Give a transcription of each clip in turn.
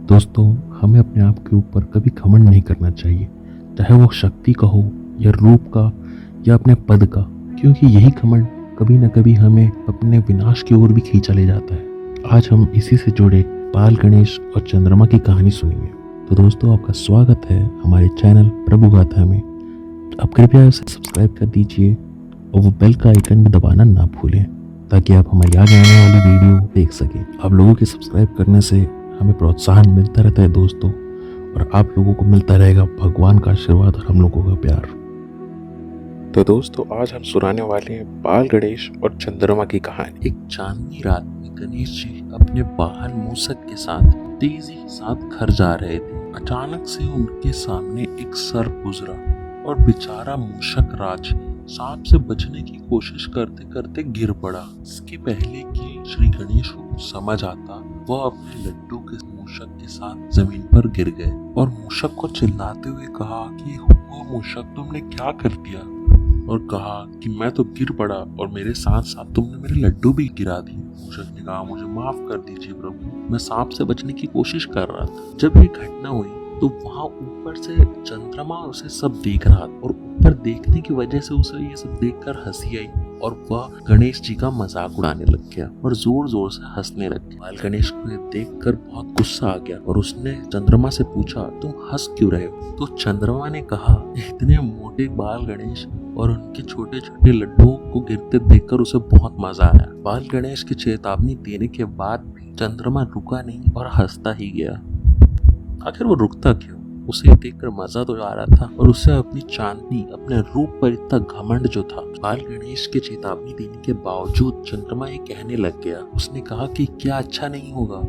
दोस्तों, हमें अपने आप के ऊपर कभी घमंड नहीं करना चाहिए, चाहे वो शक्ति का हो या रूप का या अपने पद का, क्योंकि यही घमंड कभी न कभी हमें अपने विनाश की ओर भी खींचा ले जाता है। आज हम इसी से जुड़े बाल गणेश और चंद्रमा की कहानी सुनेंगे। तो दोस्तों, आपका स्वागत है हमारे चैनल प्रभु गाथा में। आप कृपया उसे सब्सक्राइब कर दीजिए और वो बेल का आइकन भी दबाना ना भूलें, ताकि आप हमारी आगे आने वाली वीडियो देख सकें। आप लोगों के सब्सक्राइब करने से हमें प्रोत्साहन मिलता रहता है दोस्तों, और आप लोगों को मिलता रहेगा भगवान का आशीर्वाद और हम लोगों का प्यार। तो दोस्तों, आज हम सुनाने वाले हैं बाल गणेश और चंद्रमा की कहानी। एक चांदनी रात में गणेश जी अपने वाहन मूषक के साथ तेजी के साथ घर जा रहे थे। अचानक से उनके सामने एक सर्प गुजरा और बेचारा मूषक राज सांप से बचने की कोशिश करते करते गिर पड़ा। इसके पहले कि श्री गणेश को समझ आता, वह अपने लड्डू के मूषक के साथ जमीन पर गिर गए और मूषक को चिल्लाते हुए कहा कि हुआ मूषक, तुमने क्या कर दिया? और कहा कि मैं तो गिर पड़ा और मेरे साथ साथ तुमने मेरे लड्डू भी गिरा दिए। मूषक ने कहा, मुझे माफ कर दीजिए प्रभु, मैं सांप से बचने की कोशिश कर रहा था। जब ये घटना हुई तो वहाँ ऊपर से चंद्रमा उसे सब देख रहा था और ऊपर देखने की वजह से उसे ये सब देखकर हंसी आई और वह गणेश जी का मजाक उड़ाने लग गया और जोर जोर से हंसने लग गया। बाल गणेश को ये देखकर बहुत गुस्सा आ गया और उसने चंद्रमा से पूछा, तुम हंस क्यों रहे हो? तो चंद्रमा ने कहा, इतने मोटे बाल गणेश और उनके छोटे छोटे लड्डुओं को गिरते देखकर उसे बहुत मजा आया। बाल गणेश की चेतावनी देने के बाद भी चंद्रमा रुका नहीं और हंसता ही गया। आखिर वो रुकता क्यों? उसे देखकर मजा तो आ रहा था और उसे अपनी चांदनी, अपने रूप पर इतना घमंड जो था। बाल गणेश के चेतावनी देने के बावजूद चंद्रमा ये कहने लग गया। उसने कहा कि क्या अच्छा नहीं होगा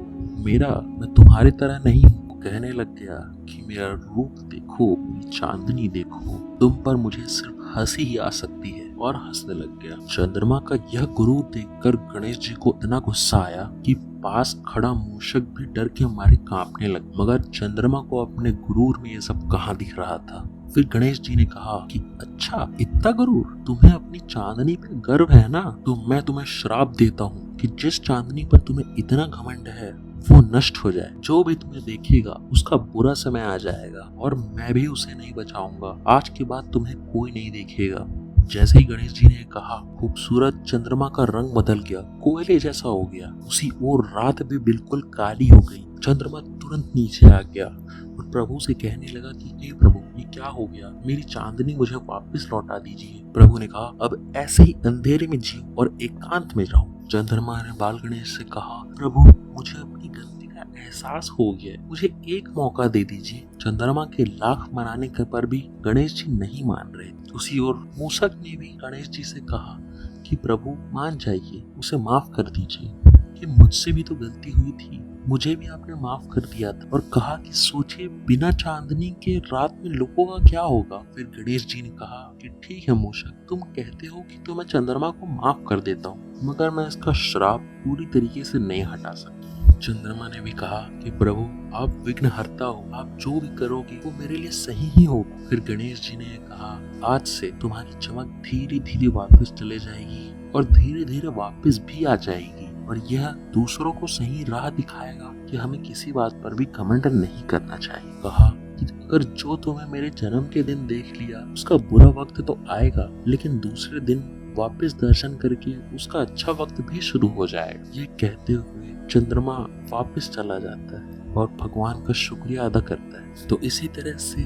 मेरा, मैं तुम्हारी तरह नहीं हूँ। कहने लग गया कि मेरा रूप देखो, मेरी चांदनी देखो, तुम पर मुझे सिर्फ हंसी ही आ सकती है, और हंसने लग गया। चंद्रमा का यह गुरूर देखकर गणेश जी को इतना गुस्सा आया कि पास खड़ा मूषक भी डर के मारे कांपने लगा। मगर चंद्रमा को अपने गुरूर में ये सब कहाँ दिख रहा था। फिर गणेश जी ने कहा कि अच्छा, इतना गुरूर, तुम्हें अपनी चांदनी पे गर्व है ना? तो मैं तुम्हें श्राप देता हूँ कि जिस चांदनी पर तुम्हें इतना घमंड है वो नष्ट हो जाए। जो भी तुम्हें देखेगा उसका बुरा समय आ जाएगा और मैं भी उसे नहीं बचाऊंगा। आज के बाद तुम्हें कोई नहीं देखेगा। जैसे ही गणेश जी ने कहा, खूबसूरत चंद्रमा का रंग बदल गया, कोयले जैसा हो गया। उसी ओर रात भी बिल्कुल काली हो गई। चंद्रमा तुरंत नीचे आ गया और प्रभु से कहने लगा कि हे प्रभु, ये क्या हो गया? मेरी चांदनी मुझे वापस लौटा दीजिए। प्रभु ने कहा, अब ऐसे ही अंधेरे में जियो और एकांत में जाओ। चंद्रमा ने बाल गणेश से कहा, प्रभु, मुझे अपनी गलती का एहसास हो गया है, मुझे एक मौका दे दीजिए। चंद्रमा के लाख मनाने के पर भी गणेश जी नहीं मान रहे। उसी ओर मूषक ने भी गणेश जी से कहा कि प्रभु मान जाइए, उसे माफ कर दीजिए, कि मुझसे भी तो गलती हुई थी, मुझे भी आपने माफ कर दिया था। और कहा कि सोचिए, बिना चांदनी के रात में लोगों का क्या होगा। फिर गणेश जी ने कहा कि ठीक है मूषक, तुम कहते हो कि तो मैं चंद्रमा को माफ कर देता हूँ, मगर मैं इसका श्राप पूरी तरीके से नहीं हटा सकता। चंद्रमा ने भी कहा कि प्रभु, आप विघ्नहर्ता हो, आप जो भी करोगे वो मेरे लिए सही ही होगा। फिर गणेश जी ने कहा, आज से तुम्हारी चमक धीरे धीरे वापस चले जाएगी और धीरे धीरे वापस भी आ जाएगी, और यह दूसरों को सही राह दिखाएगा कि हमें किसी बात पर भी घमंड नहीं करना चाहिए। कहा कि अगर जो तुम्हें मेरे जन्म के दिन देख लिया, उसका बुरा वक्त तो आएगा, लेकिन दूसरे दिन वापस दर्शन करके उसका अच्छा वक्त भी शुरू हो जाएगा। ये कहते हुए चंद्रमा वापस चला जाता है और भगवान का शुक्रिया अदा करता है। तो इसी तरह से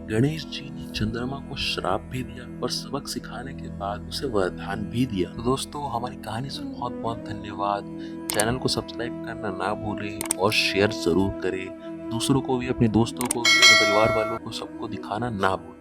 गणेश जी ने चंद्रमा को श्राप भी दिया और सबक सिखाने के बाद उसे वरदान भी दिया। तो दोस्तों, हमारी कहानी सुन बहुत बहुत धन्यवाद। चैनल को सब्सक्राइब करना ना भूलें और शेयर जरूर करें। दूसरों को भी, अपने दोस्तों को भी, अपने परिवार वालों को, सबको दिखाना ना भूलें।